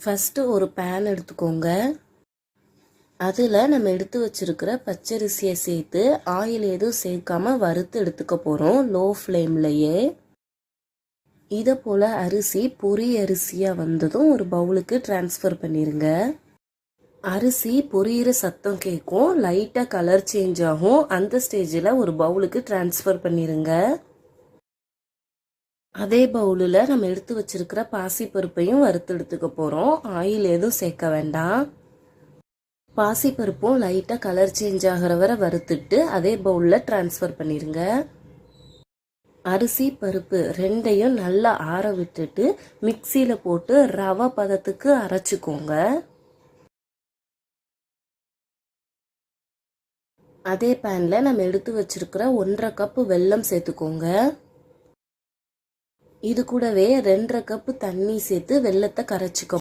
First ஒரு pan எடுத்துக்கோங்க. அதில் நம்ம எடுத்து வச்சிருக்கிற பச்சரிசியை சேர்த்து ஆயில் எதுவும் சேர்க்காம வறுத்து எடுத்துக்க போகிறோம் லோ ஃப்ளேம்லையே. இதை போல் அரிசி பொரி அரிசியாக வந்ததும் ஒரு பவுலுக்கு ட்ரான்ஸ்ஃபர் பண்ணிடுங்க. அரிசி பொரியிற சத்தம் கேட்கும், லைட்டாக கலர் சேஞ்ச் ஆகும். அந்த ஸ்டேஜில் ஒரு பவுலுக்கு ட்ரான்ஸ்ஃபர் பண்ணிடுங்க. அதே பவுலில் நம்ம எடுத்து வச்சிருக்கிற பாசிப்பருப்பையும் வறுத்து எடுத்துக்க போகிறோம். ஆயில் எதுவும் சேர்க்க வேண்டாம். பாசிப்பருப்பும் லைட்டாக கலர் சேஞ்ச் ஆகிற வரை வறுத்துட்டு அதே பவுலில் ட்ரான்ஸ்ஃபர் பண்ணிடுங்க. அரிசி பருப்பு ரெண்டையும் நல்லா ஆற விட்டுட்டு மிக்சியில் போட்டு ரவை பதத்துக்கு அரைச்சிக்கோங்க. அதே பேனில் நம்ம எடுத்து வச்சிருக்கிற 1.5 கப்பு வெல்லம் சேர்த்துக்கோங்க. இது கூடவே 2.5 கப்பு தண்ணி சேர்த்து வெல்லத்தை கரைச்சிக்கோ.